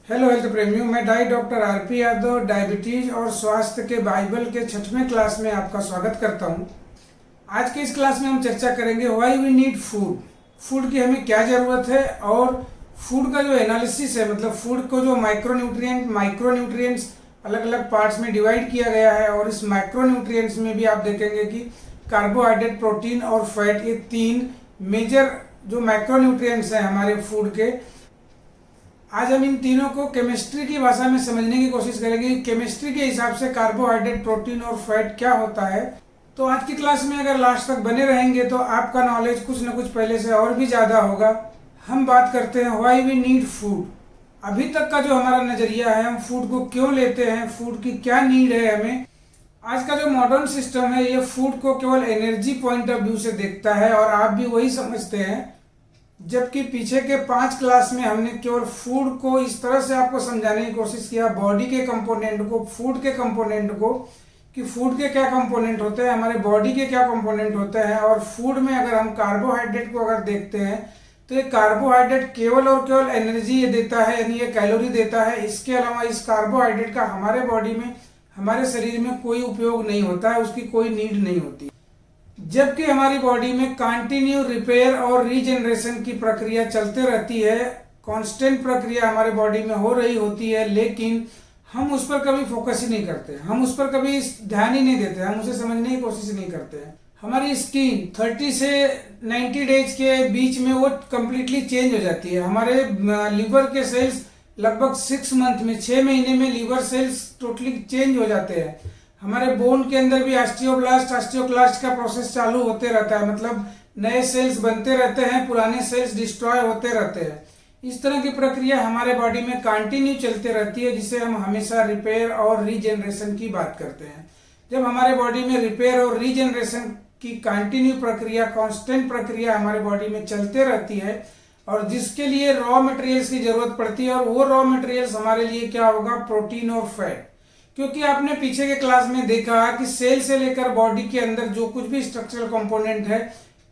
Hello health प्रेमियों, मैं doctor RP Yadav diabetes और स्वास्थ्य के बाइबल के 6वें क्लास में आपका स्वागत करता हूं। आज के इस क्लास में हम चर्चा करेंगे why we need food. Food की हमें क्या ज़रूरत है और फूड का जो एनालिसिस है, मतलब फूड को जो माइक्रोन्यूट्रिएंट्स अलग अलग पार्ट्स में डिवाइड किया गया है, और इस माइक्रोन्यूट्रिएंट्स में भी आप देखेंगे कि कार्बोहाइड्रेट, प्रोटीन और फैट, ये 3 मेजर जो माइक्रोन्यूट्रिएंट्स हैं हमारे फूड के। आज हम इन तीनों को केमिस्ट्री की भाषा में समझने की कोशिश करेंगे कि केमिस्ट्री के हिसाब से कार्बोहाइड्रेट, प्रोटीन और फैट क्या होता है। तो आज की क्लास में अगर लास्ट तक बने रहेंगे तो आपका नॉलेज कुछ न कुछ पहले से और भी ज़्यादा होगा। हम बात करते हैं व्हाई वी नीड फूड। अभी तक का जो हमारा नज़रिया है, हम फूड को क्यों लेते हैं, फूड की क्या नीड है हमें। आज का जो मॉडर्न सिस्टम है ये फूड को केवल एनर्जी पॉइंट ऑफ व्यू से देखता है, और आप भी वही समझते हैं। जबकि पीछे के 5 क्लास में हमने केवल फूड को इस तरह से आपको समझाने की कोशिश किया, बॉडी के कंपोनेंट को, फूड के कंपोनेंट को, कि फूड के क्या कंपोनेंट होते हैं, हमारे बॉडी के क्या कंपोनेंट होते हैं। और फूड में अगर हम कार्बोहाइड्रेट को अगर देखते हैं तो ये कार्बोहाइड्रेट केवल और केवल एनर्जी ये देता है, यानी ये कैलोरी देता है। इसके अलावा इस कार्बोहाइड्रेट का हमारे बॉडी में, हमारे शरीर में कोई उपयोग नहीं होता है, उसकी कोई नीड नहीं होती। जबकि हमारी बॉडी में कंटिन्यू रिपेयर और रीजनरेशन की प्रक्रिया चलते रहती है, कांस्टेंट प्रक्रिया हमारे बॉडी में हो रही होती है, लेकिन हम उस पर कभी फोकस ही नहीं करते, हम उस पर कभी ध्यान ही नहीं देते, हम उसे समझने की कोशिश नहीं करते हैं। हमारी स्किन 30 से 90 डेज के बीच में वो कम्प्लीटली चेंज हो जाती है। हमारे लीवर के सेल्स लगभग 6 मंथ में, 6 महीने में लीवर सेल्स टोटली चेंज हो जाते हैं। हमारे बोन के अंदर भी ऑस्टियोक्लास्ट का प्रोसेस चालू होते रहता है, मतलब नए सेल्स बनते रहते हैं, पुराने सेल्स डिस्ट्रॉय होते रहते हैं। इस तरह की प्रक्रिया हमारे बॉडी में कंटिन्यू चलते रहती है, जिसे हम हमेशा रिपेयर और रीजनरेशन की बात करते हैं। जब हमारे बॉडी में रिपेयर और रीजनरेशन की कंटिन्यू प्रक्रिया, कांस्टेंट प्रक्रिया हमारे बॉडी में चलते रहती है, और जिसके लिए रॉ मटेरियल्स की जरूरत पड़ती है, और वो रॉ मटेरियल्स हमारे लिए क्या होगा, प्रोटीन और फैट। क्योंकि आपने पीछे के क्लास में देखा कि सेल से लेकर बॉडी के अंदर जो कुछ भी स्ट्रक्चरल कंपोनेंट है,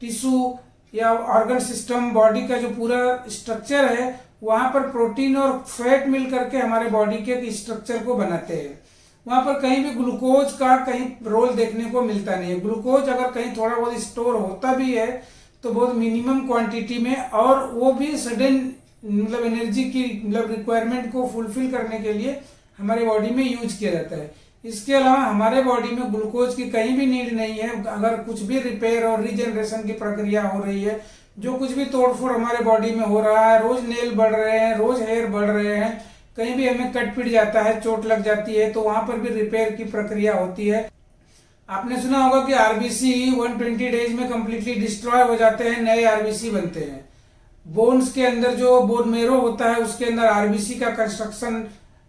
टिश्यू या ऑर्गन सिस्टम, बॉडी का जो पूरा स्ट्रक्चर है, वहां पर प्रोटीन और फैट मिल करके हमारे बॉडी के स्ट्रक्चर को बनाते हैं। वहां पर कहीं भी ग्लूकोज का कहीं रोल देखने को मिलता नहीं है। ग्लूकोज अगर कहीं थोड़ा बहुत स्टोर होता भी है तो बहुत मिनिमम क्वांटिटी में, और वो भी सडन मतलब एनर्जी की मतलब रिक्वायरमेंट को फुलफिल करने के लिए हमारे बॉडी में यूज किया जाता है। इसके अलावा हमारे बॉडी में ग्लूकोज की कहीं भी नीड नहीं है। अगर कुछ भी रिपेयर और रीजनरेशन की प्रक्रिया हो रही है, जो कुछ भी तोड़फोड़ हमारे बॉडी में हो रहा है, रोज नेल बढ़ रहे हैं, रोज हेयर बढ़ रहे हैं, कहीं भी हमें कट पिट जाता है, चोट लग जाती है, तो वहां पर भी रिपेयर की प्रक्रिया होती है। आपने सुना होगा कि आरबीसी 120 डेज में कंप्लीटली डिस्ट्रॉय हो जाते हैं, नए आरबीसी बनते हैं। बोन्स के अंदर जो बोन मेरो होता है, उसके अंदर आरबीसी का कंस्ट्रक्शन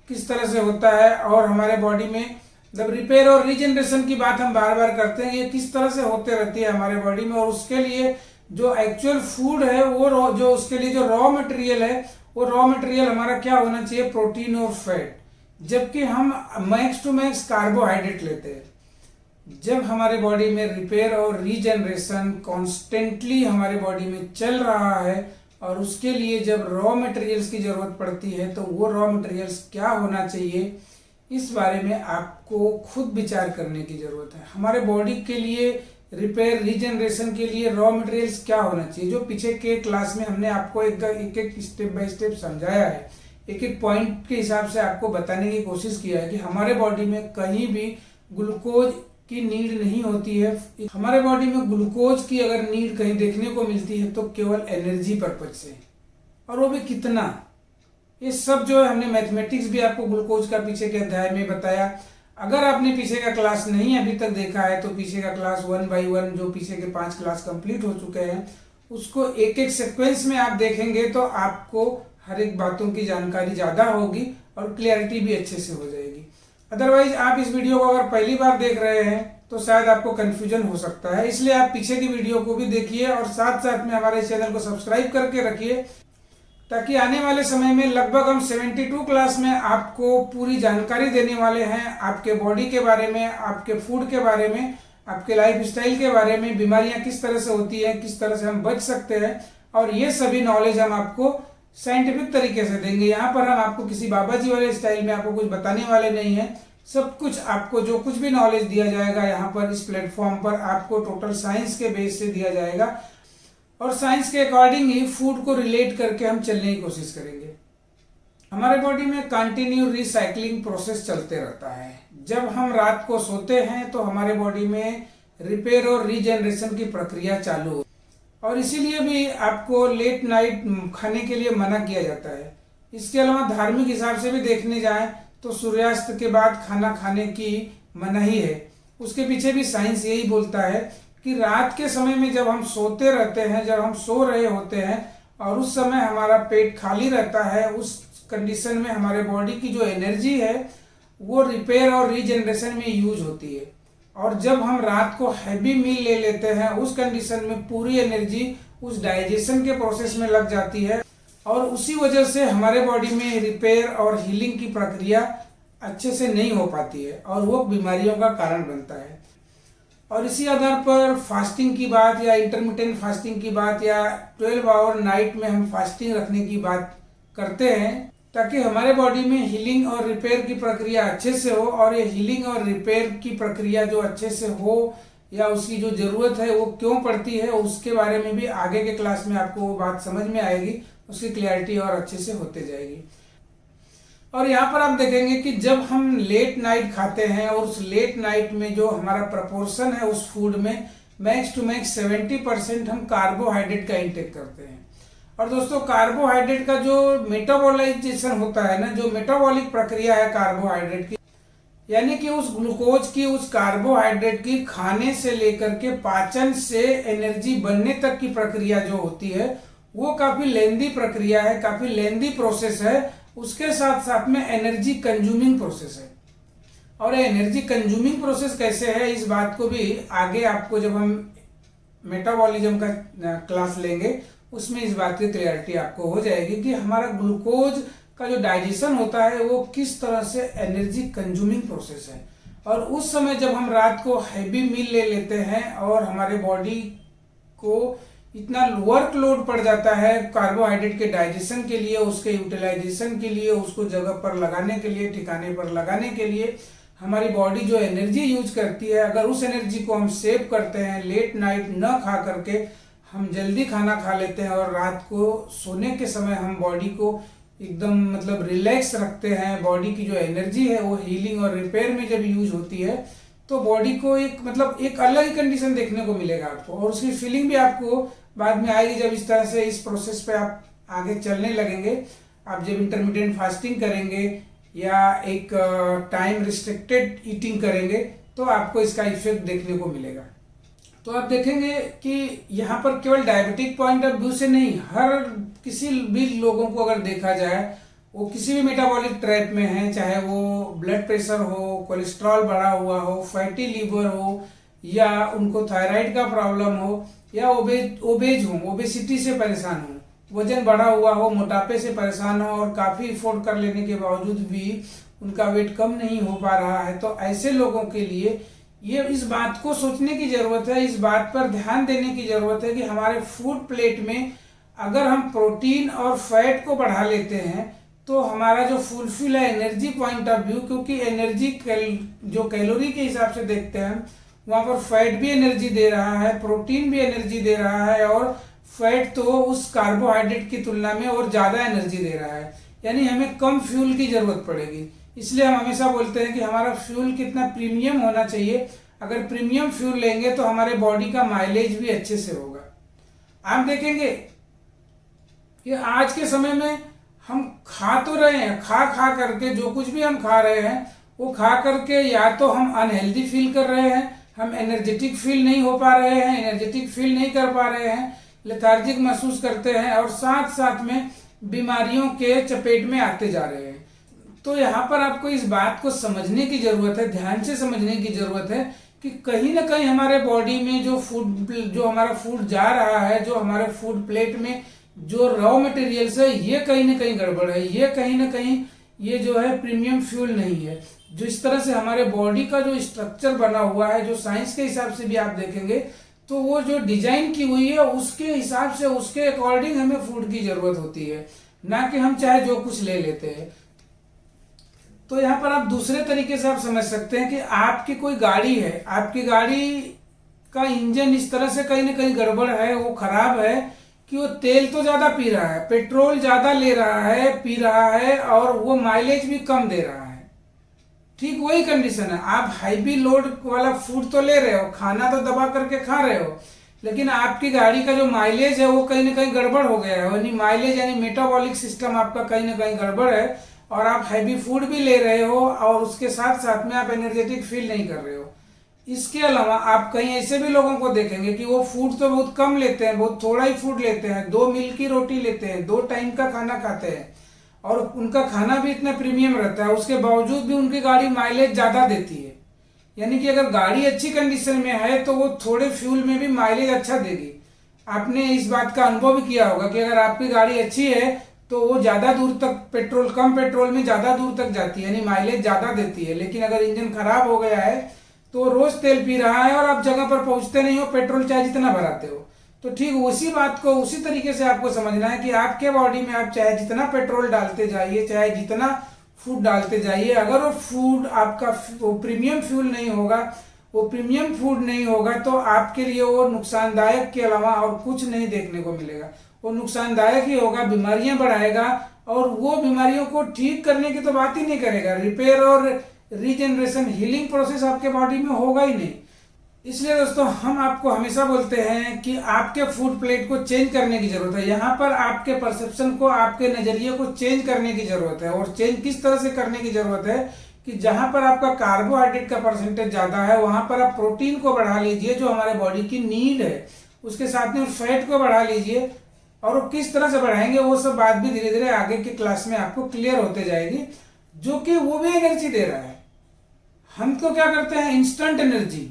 किस तरह से होता है, और हमारे बॉडी में जब रिपेयर और रीजनरेशन की बात हम बार बार करते हैं, ये किस तरह से होते रहती है हमारे बॉडी में। और उसके लिए जो एक्चुअल फूड है, वो जो उसके लिए जो रॉ मटेरियल है, वो रॉ मटेरियल हमारा क्या होना चाहिए, प्रोटीन और फैट। जबकि हम मैक्स टू मैक्स कार्बोहाइड्रेट लेते हैं। जब हमारे बॉडी में रिपेयर और रीजनरेशन कॉन्स्टेंटली हमारे बॉडी में चल रहा है, और उसके लिए जब रॉ मटेरियल्स की जरूरत पड़ती है, तो वो रॉ मटेरियल्स क्या होना चाहिए, इस बारे में आपको खुद विचार करने की जरूरत है। हमारे बॉडी के लिए रिपेयर रीजनरेशन के लिए रॉ मटेरियल्स क्या होना चाहिए, जो पीछे के क्लास में हमने आपको एक स्टेप बाय स्टेप समझाया है, एक एक पॉइंट के हिसाब से आपको बताने की कोशिश किया है कि हमारे बॉडी में कहीं भी ग्लूकोज की नीड नहीं होती है। हमारे बॉडी में ग्लूकोज की अगर नीड कहीं देखने को मिलती है तो केवल एनर्जी पर्पज से, और वो भी कितना। ये सब जो है हमने मैथमेटिक्स भी आपको ग्लूकोज का पीछे के अध्याय में बताया। अगर आपने पीछे का क्लास नहीं अभी तक देखा है तो पीछे का क्लास 1 by 1 जो पीछे के 5 क्लास कंप्लीट हो चुके हैं, उसको एक एक सीक्वेंस में आप देखेंगे तो आपको हर एक बातों की जानकारी ज्यादा होगी और क्लियरिटी भी अच्छे से हो जाएगी। अदरवाइज आप इस वीडियो को अगर पहली बार देख रहे हैं तो शायद आपको कंफ्यूजन हो सकता है, इसलिए आप पीछे की वीडियो को भी देखिए, और साथ साथ में हमारे चैनल को सब्सक्राइब करके रखिए, ताकि आने वाले समय में लगभग हम 72 क्लास में आपको पूरी जानकारी देने वाले हैं, आपके बॉडी के बारे में, आपके फूड के बारे में, आपके लाइफ स्टाइल के बारे में, बीमारियां किस तरह से होती हैं, किस तरह से हम बच सकते हैं, और ये सभी नॉलेज हम आपको साइंटिफिक तरीके से देंगे। यहाँ पर हम आपको किसी बाबा जी वाले स्टाइल में आपको कुछ बताने वाले नहीं है। सब कुछ आपको जो कुछ भी नॉलेज दिया जाएगा यहाँ पर इस प्लेटफॉर्म पर आपको टोटल साइंस के बेस से दिया जाएगा और साइंस के अकॉर्डिंग ही फूड को रिलेट करके हम चलने की कोशिश करेंगे। हमारे बॉडी में कंटिन्यू रिसाइकलिंग प्रोसेस चलते रहता है। जब हम रात को सोते हैं तो हमारे बॉडी में रिपेयर और रीजनरेशन की प्रक्रिया चालू हो और इसीलिए भी आपको लेट नाइट खाने के लिए मना किया जाता है। इसके अलावा धार्मिक हिसाब से भी देखने जाएं तो सूर्यास्त के बाद खाना खाने की मनाही है। उसके पीछे भी साइंस यही बोलता है कि रात के समय में जब हम सोते रहते हैं, जब हम सो रहे होते हैं और उस समय हमारा पेट खाली रहता है, उस कंडीशन में हमारे बॉडी की जो एनर्जी है वो रिपेयर और रीजनरेशन में यूज होती है। और जब हम रात को हैवी मील ले लेते हैं उस कंडीशन में पूरी एनर्जी उस डाइजेशन के प्रोसेस में लग जाती है और उसी वजह से हमारे बॉडी में रिपेयर और हीलिंग की प्रक्रिया अच्छे से नहीं हो पाती है और वो बीमारियों का कारण बनता है। और इसी आधार पर फास्टिंग की बात या इंटरमिटेंट फास्टिंग की बात या 12 आवर नाइट में हम फास्टिंग रखने की बात करते हैं ताकि हमारे बॉडी में हीलिंग और रिपेयर की प्रक्रिया अच्छे से हो। और ये हीलिंग और रिपेयर की प्रक्रिया जो अच्छे से हो या उसकी जो जरूरत है वो क्यों पड़ती है उसके बारे में भी आगे के क्लास में आपको वो बात समझ में आएगी, उसकी क्लैरिटी और अच्छे से होते जाएगी। और यहाँ पर आप देखेंगे कि जब हम लेट नाइट खाते हैं और उस लेट नाइट में जो हमारा प्रपोर्शन है उस फूड में मैक्स टू मैक्स 70% हम कार्बोहाइड्रेट का इंटेक करते हैं। और दोस्तों कार्बोहाइड्रेट का जो मेटाबॉलाइजेशन होता है ना, जो मेटाबॉलिक प्रक्रिया है कार्बोहाइड्रेट की, यानी कि उस ग्लूकोज की उस कार्बोहाइड्रेट की खाने से लेकर के पाचन से एनर्जी बनने तक की प्रक्रिया जो होती है वो काफी लेंदी प्रक्रिया है, काफी लेंदी प्रोसेस है। उसके साथ साथ में एनर्जी कंज्यूमिंग प्रोसेस है। और एनर्जी कंज्यूमिंग प्रोसेस कैसे है इस बात को भी आगे आपको जब हम मेटाबॉलिज्म का क्लास लेंगे उसमें इस बात की क्लैरिटी आपको हो जाएगी कि हमारा ग्लूकोज का जो डाइजेशन होता है वो किस तरह से एनर्जी कंज्यूमिंग प्रोसेस है। और उस समय जब हम रात को हैवी मील ले लेते हैं और हमारे बॉडी को इतना वर्कलोड पड़ जाता है कार्बोहाइड्रेट के डाइजेशन के लिए, उसके यूटिलाइजेशन के लिए, उसको जगह पर लगाने के लिए, ठिकाने पर लगाने के लिए हमारी बॉडी जो एनर्जी यूज करती है, अगर उस एनर्जी को हम सेव करते हैं लेट नाइट न खा करके हम जल्दी खाना खा लेते हैं और रात को सोने के समय हम बॉडी को एकदम मतलब रिलैक्स रखते हैं, बॉडी की जो एनर्जी है वो हीलिंग और रिपेयर में जब यूज होती है तो बॉडी को एक अलग ही कंडीशन देखने को मिलेगा आपको। और उसकी फीलिंग भी आपको बाद में आएगी जब इस तरह से इस प्रोसेस पे आप आगे चलने लगेंगे। आप जब इंटरमीडिएट फास्टिंग करेंगे या एक टाइम रिस्ट्रिक्टेड ईटिंग करेंगे तो आपको इसका इफेक्ट देखने को मिलेगा। तो आप देखेंगे कि यहाँ पर केवल डायबिटिक पॉइंट ऑफ व्यू से नहीं, हर किसी भी लोगों को अगर देखा जाए वो किसी भी मेटाबॉलिक ट्रैप में है, चाहे वो ब्लड प्रेशर हो, कोलेस्ट्रॉल बढ़ा हुआ हो, फैटी लीवर हो या उनको थायराइड का प्रॉब्लम हो या ओबेज हो, ओबेसिटी से परेशान हो, वजन बढ़ा हुआ हो, मोटापे से परेशान हो और काफी इफोर्ट कर लेने के बावजूद भी उनका वेट कम नहीं हो पा रहा है, तो ऐसे लोगों के लिए ये इस बात को सोचने की जरूरत है, इस बात पर ध्यान देने की जरूरत है कि हमारे फूड प्लेट में अगर हम प्रोटीन और फैट को बढ़ा लेते हैं तो हमारा जो फुलफिल है एनर्जी पॉइंट ऑफ व्यू, क्योंकि एनर्जी जो कैलोरी के हिसाब से देखते हैं वहां पर फैट भी एनर्जी दे रहा है, प्रोटीन भी एनर्जी दे रहा है और फैट तो उस कार्बोहाइड्रेट की तुलना में और ज्यादा एनर्जी दे रहा है, यानी हमें कम फ्यूल की जरूरत पड़ेगी। इसलिए हम हमेशा बोलते हैं कि हमारा फ्यूल कितना प्रीमियम होना चाहिए। अगर प्रीमियम फ्यूल लेंगे तो हमारे बॉडी का माइलेज भी अच्छे से होगा। आप देखेंगे कि आज के समय में हम खा तो रहे हैं, खा करके जो कुछ भी हम खा रहे हैं वो खा करके या तो हम अनहेल्दी फील कर रहे हैं, हम एनर्जेटिक फील नहीं हो पा रहे हैं, एनर्जेटिक फील नहीं कर पा रहे हैं, लेथार्जिक महसूस करते हैं और साथ साथ में बीमारियों के चपेट में आते जा रहे हैं। तो यहाँ पर आपको इस बात को समझने की जरूरत है, ध्यान से समझने की जरूरत है कि कहीं ना कहीं हमारे बॉडी में जो हमारा फूड जा रहा है, जो हमारे फूड प्लेट में जो रॉ मटेरियल्स है, ये कहीं ना कहीं गड़बड़ है, ये कहीं ना कहीं ये जो है प्रीमियम फ्यूल नहीं है। जो इस तरह से हमारे बॉडी का जो स्ट्रक्चर बना हुआ है, जो साइंस के हिसाब से भी आप देखेंगे तो वो जो डिजाइन की हुई है उसके हिसाब से, उसके अकॉर्डिंग हमें फूड की जरूरत होती है। ना कि हम चाहे जो कुछ ले लेते हैं। तो यहाँ पर आप दूसरे तरीके से आप समझ सकते हैं कि आपकी कोई गाड़ी है, आपकी गाड़ी का इंजन इस तरह से कहीं ना कहीं गड़बड़ है, वो खराब है कि वो तेल तो ज्यादा पी रहा है, पेट्रोल ज्यादा ले रहा है, पी रहा है, और वो माइलेज भी कम दे रहा है। ठीक वही कंडीशन है, आप हाईवी लोड वाला फूड तो ले रहे हो, खाना तो दबा करके खा रहे हो, लेकिन आपकी गाड़ी का जो माइलेज है वो कहीं ना कहीं गड़बड़ हो गया है। यानी माइलेज यानी मेटाबॉलिक सिस्टम आपका कहीं ना कहीं गड़बड़ है, और आप हैवी फूड भी ले रहे हो और उसके साथ साथ में आप एनर्जेटिक फील नहीं कर रहे हो। इसके अलावा आप कहीं ऐसे भी लोगों को देखेंगे कि वो फूड तो बहुत कम लेते हैं, बहुत थोड़ा ही फूड लेते हैं, 2 मील की रोटी लेते हैं, 2 टाइम का खाना खाते हैं, और उनका खाना भी इतना प्रीमियम रहता है, उसके बावजूद भी उनकी गाड़ी माइलेज ज्यादा देती है। यानी कि अगर गाड़ी अच्छी कंडीशन में है तो वो थोड़े फ्यूल में भी माइलेज अच्छा देगी। आपने इस बात का अनुभव भी किया होगा कि अगर आपकी गाड़ी अच्छी है तो वो ज्यादा दूर तक पेट्रोल, कम पेट्रोल में ज्यादा दूर तक जाती है, यानी माइलेज ज्यादा देती है। लेकिन अगर इंजन खराब हो गया है तो रोज तेल पी रहा है और आप जगह पर पहुंचते नहीं हो, पेट्रोल चाहे जितना भराते हो। तो ठीक उसी बात को उसी तरीके से आपको समझना है कि आपके बॉडी में आप चाहे जितना पेट्रोल डालते जाइए, चाहे जितना फूड डालते जाइए, अगर वो फूड आपका वो प्रीमियम फ्यूल नहीं होगा, वो प्रीमियम फूड नहीं होगा, तो आपके लिए वो नुकसानदायक के अलावा और कुछ नहीं देखने को मिलेगा। वो नुकसानदायक ही होगा, बीमारियां बढ़ाएगा, और वो बीमारियों को ठीक करने की तो बात ही नहीं करेगा। रिपेयर और रीजनरेशन, हीलिंग प्रोसेस आपके बॉडी में होगा ही नहीं। इसलिए दोस्तों हम आपको हमेशा बोलते हैं कि आपके फूड प्लेट को चेंज करने की जरूरत है। यहाँ पर आपके परसेप्शन को, आपके नजरिए को चेंज करने की जरूरत है। और चेंज किस तरह से करने की जरूरत है कि जहां पर आपका कार्बोहाइड्रेट का परसेंटेज ज्यादा है वहां पर आप प्रोटीन को बढ़ा लीजिए जो हमारे बॉडी की नीड है, उसके साथ में फैट को बढ़ा लीजिए। और वो किस तरह से बढ़ाएंगे वो सब बात भी धीरे धीरे आगे की क्लास में आपको क्लियर होते जाएगी, जो कि वो भी एनर्जी दे रहा है। हम तो क्या करते हैं, इंस्टेंट एनर्जी,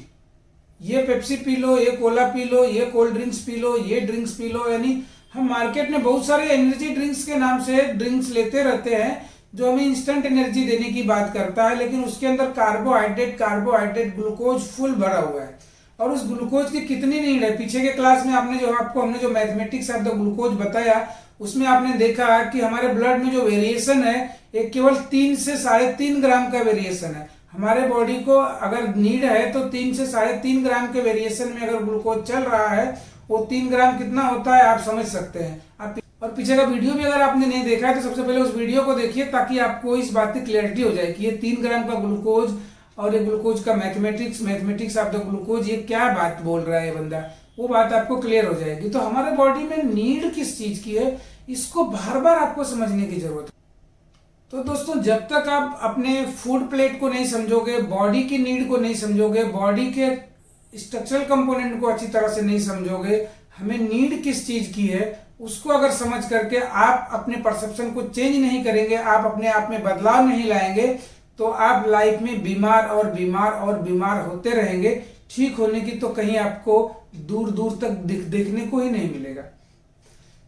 ये पेप्सी पी लो, ये कोला पी लो, ये कोल्ड ड्रिंक्स पी लो, ये ड्रिंक्स पी लो। यानी हम मार्केट में बहुत सारे एनर्जी ड्रिंक्स के नाम से ड्रिंक्स लेते रहते हैं जो हमें इंस्टेंट एनर्जी देने की बात करता है, लेकिन उसके अंदर कार्बोहाइड्रेट ग्लूकोज फुल भरा हुआ है। और उस ग्लूकोज की कितनी नीड है, पीछे के क्लास में आपने जो हमने जो मैथमेटिक्स ऑफ द ग्लूकोज बताया उसमें आपने देखा कि हमारे ब्लड में जो वेरिएशन है एक केवल 3 से 3.5 ग्राम का वेरिएशन है। हमारे बॉडी को अगर नीड है तो 3 से 3.5 ग्राम के वेरिएशन में अगर ग्लूकोज चल रहा है, वो 3 ग्राम कितना होता है आप समझ सकते हैं। आप और पीछे का वीडियो भी अगर आपने नहीं देखा है तो सबसे पहले उस वीडियो को देखिए ताकि आपको इस बात की क्लैरिटी हो जाए कि ये 3 ग्राम का ग्लूकोज और ये ग्लूकोज का मैथमेटिक्स ऑफ द ग्लूकोज ये क्या बात बोल रहा है बंदा, वो बात आपको क्लियर हो जाएगी। तो हमारे बॉडी में नीड किस चीज की है इसको बार बार आपको समझने की जरूरत है। तो दोस्तों जब तक आप अपने फूड प्लेट को नहीं समझोगे, बॉडी की नीड को नहीं समझोगे, बॉडी के स्ट्रक्चरल कंपोनेंट को अच्छी तरह से नहीं समझोगे, हमें नीड किस चीज की है उसको अगर समझ करके आप अपने परसेप्शन को चेंज नहीं करेंगे, आप अपने आप में बदलाव नहीं लाएंगे, तो आप लाइफ में बीमार और बीमार और बीमार होते रहेंगे। ठीक होने की तो कहीं आपको दूर दूर तक देखने को ही नहीं मिलेगा।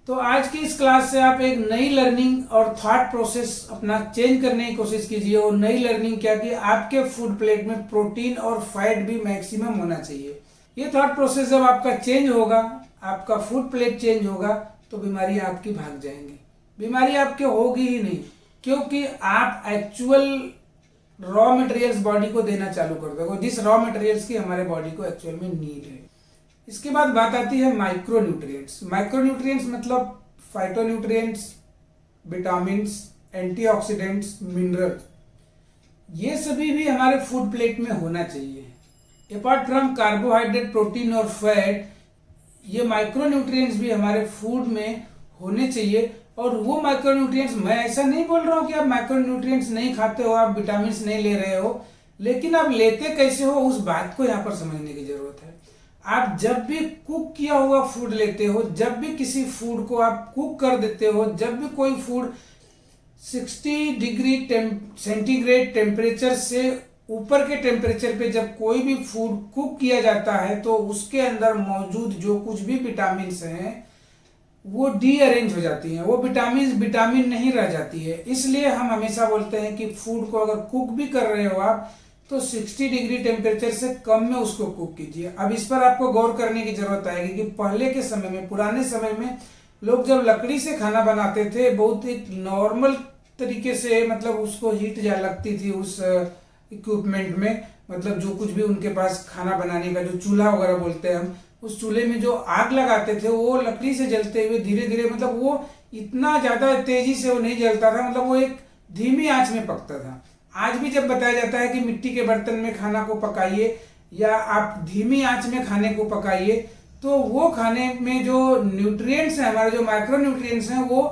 तो आज की इस क्लास से आप एक नई लर्निंग और थॉट प्रोसेस अपना चेंज करने की कोशिश कीजिए। और नई लर्निंग क्या कि आपके फूड प्लेट में प्रोटीन और फैट भी मैक्सिमम होना चाहिए। ये थॉट प्रोसेस जब आपका चेंज होगा, आपका फूड प्लेट चेंज होगा, तो बीमारी आपकी भाग जाएंगी। बीमारी आपके होगी ही नहीं, क्योंकि आप एक्चुअल रॉ मटेरियल्स बॉडी को देना चालू कर दोगे, जिस रॉ मटेरियल्स की हमारे बॉडी को एक्चुअल में नीड है। इसके बाद बात आती है माइक्रोन्यूट्रिएंट्स। माइक्रोन्यूट्रिएंट्स मतलब फाइटोन्यूट्रिएंट्स, विटामिन्स, एंटीऑक्सीडेंट्स, मिनरल, ये सभी भी हमारे फूड प्लेट में होना चाहिए। अपार्ट फ्रॉम कार्बोहाइड्रेट, प्रोटीन और फैट, ये माइक्रोन्यूट्रिएंट्स भी हमारे फूड में होने चाहिए। और वो माइक्रोन्यूट्रिएंट्स, मैं ऐसा नहीं बोल रहा हूँ कि आप माइक्रोन्यूट्रिएंट्स नहीं खाते हो, आप विटामिन नहीं ले रहे हो, लेकिन आप लेते कैसे हो उस बात को यहाँ पर समझने की जरूरत है। आप जब भी कुक किया हुआ फूड लेते हो, जब भी किसी फूड को आप कुक कर देते हो, जब भी कोई फूड 60 डिग्री सेंटीग्रेड टेम्परेचर से ऊपर के टेम्परेचर पे जब कोई भी फूड कुक किया जाता है, तो उसके अंदर मौजूद जो कुछ भी विटामिन हैं वो डीअरेंज हो जाती हैं, वो विटामिन नहीं रह जाती है। इसलिए हम हमेशा बोलते हैं कि फूड को अगर कुक भी कर रहे हो आप, तो 60 डिग्री टेम्परेचर से कम में उसको कुक कीजिए। अब इस पर आपको गौर करने की जरूरत आएगी कि पहले के समय में, पुराने समय में लोग जब लकड़ी से खाना बनाते थे बहुत एक नॉर्मल तरीके से, मतलब उसको हीट जा लगती थी उस इक्विपमेंट में, मतलब जो कुछ भी उनके पास खाना बनाने का जो चूल्हा वगैरह बोलते हैं हम, उस चूल्हे में जो आग लगाते थे वो लकड़ी से जलते हुए धीरे धीरे, मतलब वो इतना ज्यादा तेजी से वो नहीं जलता था, मतलब वो एक धीमी आंच में पकता था। आज भी जब बताया जाता है कि मिट्टी के बर्तन में खाना को पकाइए या आप धीमी आंच में खाने को पकाइए, तो वो खाने में जो न्यूट्रिएंट्स हैं, हमारे जो माइक्रो न्यूट्रिएंट्स हैं, वो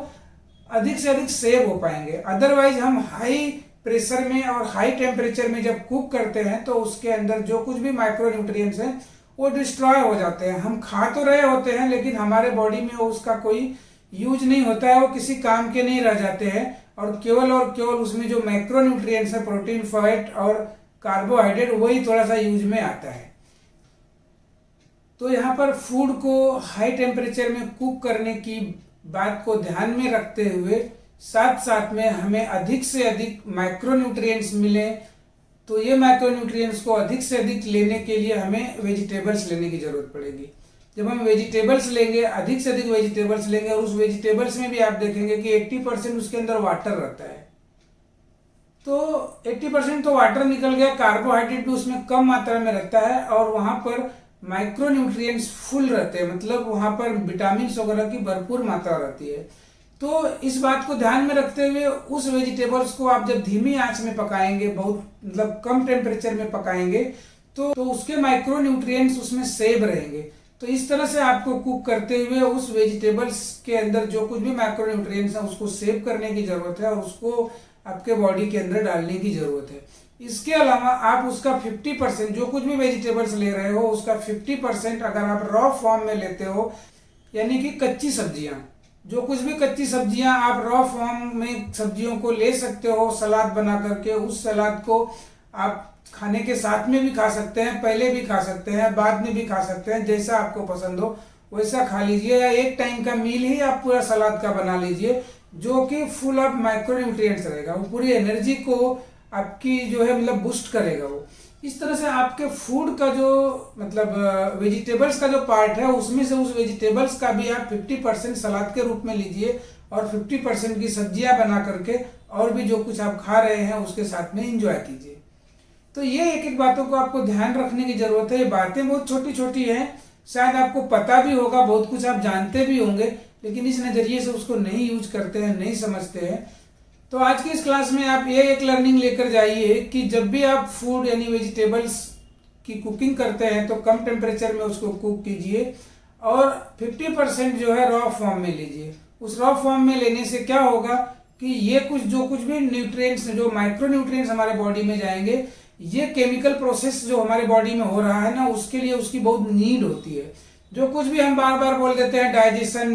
अधिक से अधिक सेव हो पाएंगे। अदरवाइज हम हाई प्रेशर में और हाई टेम्परेचर में जब कुक करते हैं तो उसके अंदर जो कुछ भी माइक्रो न्यूट्रिएंट्स हैं वो डिस्ट्रॉय हो जाते हैं। हम खा तो रहे होते हैं लेकिन हमारे बॉडी में उसका कोई यूज नहीं होता है, वो किसी काम के नहीं रह जाते हैं, और केवल उसमें जो मैक्रो न्यूट्रिएंट्स है, प्रोटीन, फैट और कार्बोहाइड्रेट, वही थोड़ा सा यूज में आता है। तो यहाँ पर फूड को हाई टेम्परेचर में कुक करने की बात को ध्यान में रखते हुए साथ साथ में हमें अधिक से अधिक माइक्रो न्यूट्रिएंट्स मिले, तो ये माइक्रो न्यूट्रिएंट्स को अधिक से अधिक लेने के लिए हमें वेजिटेबल्स लेने की जरूरत पड़ेगी। जब हम वेजिटेबल्स लेंगे, अधिक से अधिक वेजिटेबल्स लेंगे, और उस वेजिटेबल्स में भी आप देखेंगे कि 80% उसके अंदर वाटर रहता है, तो 80% तो वाटर निकल गया, कार्बोहाइड्रेट भी उसमें कम मात्रा में रहता है, और वहां पर माइक्रो न्यूट्रिएंट्स फुल रहते हैं, मतलब वहां पर विटामिन वगैरह की भरपूर मात्रा रहती है। तो इस बात को ध्यान में रखते हुए उस वेजिटेबल्स को आप जब धीमी आंच में पकाएंगे, बहुत मतलब कम टेम्परेचर में पकाएंगे, तो उसके माइक्रो न्यूट्रिएंट्स उसमें सेव रहेंगे। तो इस तरह से आपको कुक करते हुए उस वेजिटेबल्स के अंदर जो कुछ भी माइक्रो न्यूट्रिएंट्स है उसको सेव करने की जरूरत है, और उसको आपके बॉडी के अंदर डालने की जरूरत है। इसके अलावा आप उसका 50%, जो कुछ भी वेजिटेबल्स ले रहे हो उसका 50% अगर आप रॉ फॉर्म में लेते हो, यानी कि कच्ची सब्जियां, जो कुछ भी कच्ची सब्जियां आप रॉ फॉर्म में सब्जियों को ले सकते हो सलाद बना करके, उस सलाद को आप खाने के साथ में भी खा सकते हैं, पहले भी खा सकते हैं, बाद में भी खा सकते हैं, जैसा आपको पसंद हो वैसा खा लीजिए, या एक टाइम का मील ही आप पूरा सलाद का बना लीजिए जो कि फुल ऑफ माइक्रो न्यूट्रिएंट्स रहेगा, वो पूरी एनर्जी को आपकी जो है मतलब बूस्ट करेगा वो। इस तरह से आपके फूड का जो मतलब वेजिटेबल्स का जो पार्ट है उसमें से उस वेजिटेबल्स का भी आप 50% सलाद के रूप में लीजिए, और 50% की सब्जियां बना करके और भी जो कुछ आप खा रहे हैं उसके साथ में एंजॉय कीजिए। तो ये एक एक बातों को आपको ध्यान रखने की जरूरत है। ये बातें बहुत छोटी छोटी हैं, शायद आपको पता भी होगा, बहुत कुछ आप जानते भी होंगे, लेकिन इस नजरिए से उसको नहीं यूज करते हैं, नहीं समझते हैं। तो आज की इस क्लास में आप ये एक लर्निंग लेकर जाइए कि जब भी आप फूड यानी वेजिटेबल्स की कुकिंग करते हैं तो कम टेम्परेचर में उसको कुक कीजिए, और 50% जो है रॉ फॉर्म में लीजिए। उस रॉ फॉर्म में लेने से क्या होगा कि ये जो कुछ भी न्यूट्रिएंट्स, जो माइक्रो न्यूट्रिएंट्स हमारे बॉडी में जाएंगे, ये केमिकल प्रोसेस जो हमारे बॉडी में हो रहा है ना, उसके लिए उसकी बहुत नीड होती है। जो कुछ भी हम बार बार बोल देते हैं, डाइजेशन,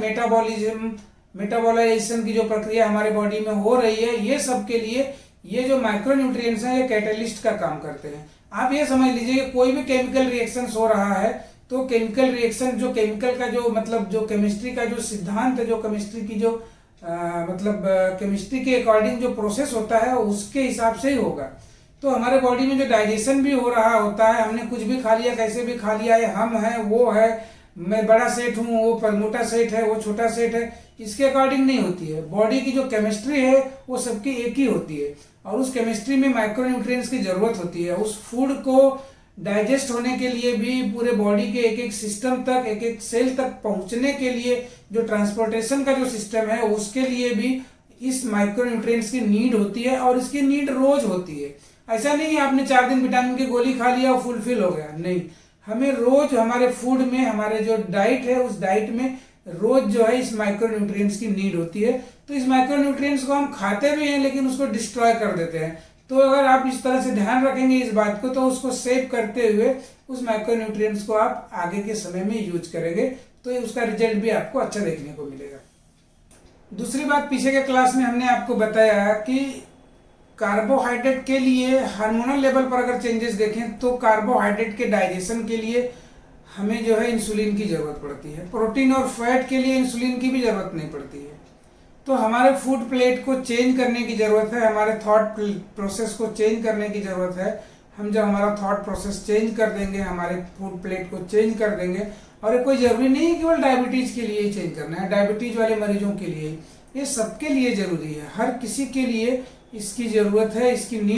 मेटाबॉलाइजेशन की जो प्रक्रिया हमारे बॉडी में हो रही है, ये सब के लिए ये जो माइक्रो न्यूट्रिएंट्स हैं ये कैटलिस्ट का काम करते हैं। आप ये समझ लीजिए कि कोई भी केमिकल रिएक्शन हो रहा है तो केमिकल रिएक्शन, जो केमिकल का जो मतलब जो केमिस्ट्री का जो सिद्धांत है, जो केमिस्ट्री की जो मतलब केमिस्ट्री के अकॉर्डिंग जो प्रोसेस होता है उसके हिसाब से ही होगा। तो हमारे बॉडी में जो डाइजेशन भी हो रहा होता है, हमने कुछ भी खा लिया, कैसे भी खा लिया, हम है, वो है, मैं बड़ा सेठ हूँ, वो मोटा सेठ है, वो छोटा सेठ है, इसके अकॉर्डिंग नहीं होती है। बॉडी की जो केमिस्ट्री है वो सबकी एक ही होती है, और उस केमिस्ट्री में माइक्रो न्यूट्रिएंट्स की जरूरत होती है। उस फूड को डाइजेस्ट होने के लिए भी पूरे बॉडी के एक एक सिस्टम तक, एक एक सेल तक पहुंचने के लिए जो ट्रांसपोर्टेशन का जो सिस्टम है उसके लिए भी इस माइक्रो न्यूट्रिएंट्स की नीड होती है, और इसकी नीड रोज होती है। ऐसा नहीं है आपने 4 दिन विटामिन की गोली खा लिया और फुलफिल हो गया, नहीं। हमें रोज हमारे फूड में, हमारे जो डाइट है उस डाइट में रोज जो है इस माइक्रो न्यूट्रिएंट्स की नीड होती है। तो इस माइक्रो न्यूट्रिएंट्स को हम खाते भी हैं लेकिन उसको डिस्ट्रॉय कर देते हैं। तो अगर आप इस तरह से ध्यान रखेंगे इस बात को, तो उसको सेव करते हुए उस माइक्रो न्यूट्रिएंट्स को आप आगे के समय में यूज करेंगे तो उसका रिजल्ट भी आपको अच्छा देखने को मिलेगा। दूसरी बात, पीछे के क्लास में हमने आपको बताया कि कार्बोहाइड्रेट के लिए हार्मोनल लेवल पर अगर चेंजेस देखें तो कार्बोहाइड्रेट के डाइजेशन के लिए हमें जो है इंसुलिन की जरूरत पड़ती है। प्रोटीन और फैट के लिए इंसुलिन की भी जरूरत नहीं पड़ती है। तो हमारे फूड प्लेट को चेंज करने की जरूरत है, हमारे थॉट प्रोसेस को चेंज करने की जरूरत है। हम जब हमारा थॉट प्रोसेस चेंज कर देंगे, हमारे फूड प्लेट को चेंज कर देंगे, और ये कोई जरूरी नहीं है केवल डायबिटीज के लिए ही चेंज करना है, डायबिटीज वाले मरीजों के लिए, ये सबके लिए जरूरी है, हर किसी के लिए इसकी जरूरत है, इसकी नीड।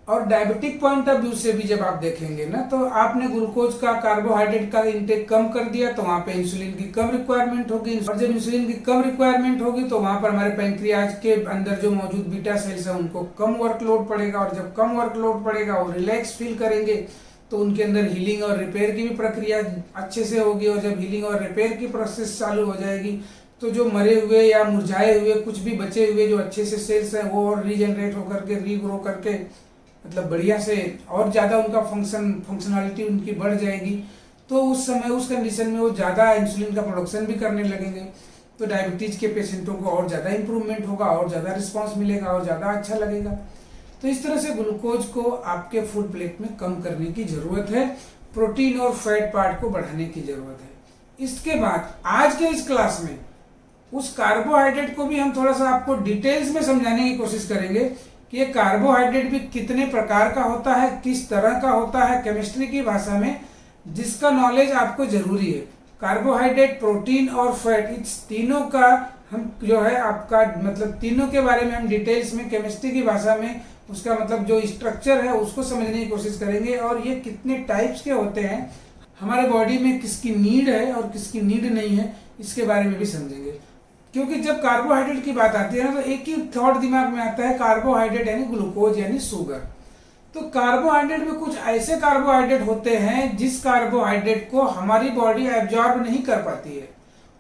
और डायबिटिक पॉइंट ऑफ व्यू से भी जब आप देखेंगे ना, तो आपने ग्लूकोज का, कार्बोहाइड्रेट का इंटेक कम कर दिया तो वहां पे इंसुलिन की कम रिक्वायरमेंट होगी, और जब इंसुलिन की कम रिक्वायरमेंट होगी तो वहां पर हमारे पैंक्रियाज के अंदर जो मौजूद बीटा सेल्स है उनको कम वर्कलोड पड़ेगा, और जब कम वर्कलोड पड़ेगा वो रिलैक्स फील करेंगे तो उनके अंदर हीलिंग और रिपेयर की भी प्रक्रिया अच्छे से होगी, और जब हीलिंग और रिपेयर की प्रोसेस चालू हो जाएगी तो जो मरे हुए या मुरझाए हुए कुछ भी बचे हुए जो अच्छे से सेल्स है वो और रीजनरेट होकर के, रीग्रो करके, मतलब बढ़िया से और ज़्यादा उनका फंक्शनलिटी उनकी बढ़ जाएगी। तो उस समय उस कंडीशन में वो ज़्यादा इंसुलिन का प्रोडक्शन भी करने लगेंगे, तो डायबिटीज के पेशेंटों को और ज़्यादा इंप्रूवमेंट होगा, और ज़्यादा रिस्पांस मिलेगा, और ज़्यादा अच्छा लगेगा। तो इस तरह से ग्लूकोज को आपके फूड प्लेट में कम करने की ज़रूरत है, प्रोटीन और फैट पार्ट को बढ़ाने की ज़रूरत है। इसके बाद आज के इस क्लास में उस कार्बोहाइड्रेट को भी हम थोड़ा सा आपको डिटेल्स में समझाने की कोशिश करेंगे कि ये कार्बोहाइड्रेट भी कितने प्रकार का होता है, किस तरह का होता है, केमिस्ट्री की भाषा में, जिसका नॉलेज आपको जरूरी है। कार्बोहाइड्रेट, प्रोटीन और फैट, इस तीनों का हम जो है आपका मतलब तीनों के बारे में हम डिटेल्स में केमिस्ट्री की भाषा में उसका मतलब जो स्ट्रक्चर है उसको समझने की कोशिश करेंगे, और ये कितने टाइप्स के होते हैं, हमारे बॉडी में किसकी नीड है और किसकी नीड नहीं है, इसके बारे में भी समझेंगे। क्योंकि जब कार्बोहाइड्रेट की बात आती है ना, तो एक ही थॉट दिमाग में आता है, कार्बोहाइड्रेट यानी ग्लूकोज यानी शुगर। तो कार्बोहाइड्रेट में कुछ ऐसे कार्बोहाइड्रेट होते हैं जिस कार्बोहाइड्रेट को हमारी बॉडी एब्जॉर्ब नहीं कर पाती है,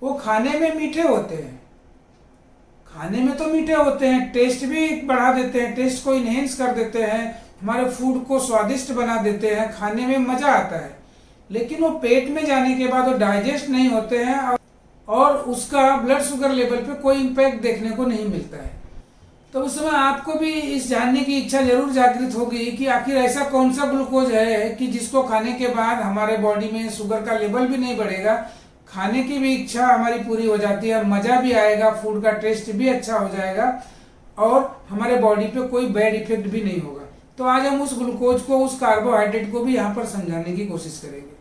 वो खाने में मीठे होते हैं, खाने में तो मीठे होते हैं, टेस्ट भी बढ़ा देते हैं, टेस्ट को इनहेंस कर देते हैं, हमारे फूड को स्वादिष्ट बना देते हैं, खाने में मजा आता है, लेकिन वो पेट में जाने के बाद वो डाइजेस्ट नहीं होते हैं और उसका ब्लड शुगर लेवल पे कोई इम्पैक्ट देखने को नहीं मिलता है। तो उस समय आपको भी इस जानने की इच्छा जरूर जागृत होगी कि आखिर ऐसा कौन सा ग्लूकोज है कि जिसको खाने के बाद हमारे बॉडी में शुगर का लेवल भी नहीं बढ़ेगा, खाने की भी इच्छा हमारी पूरी हो जाती है, मजा भी आएगा, फूड का टेस्ट भी अच्छा हो जाएगा, और हमारे बॉडी पे कोई बैड इफेक्ट भी नहीं होगा। तो आज हम उस ग्लूकोज को, उस कार्बोहाइड्रेट को भी यहाँ पर समझाने की कोशिश करेंगे।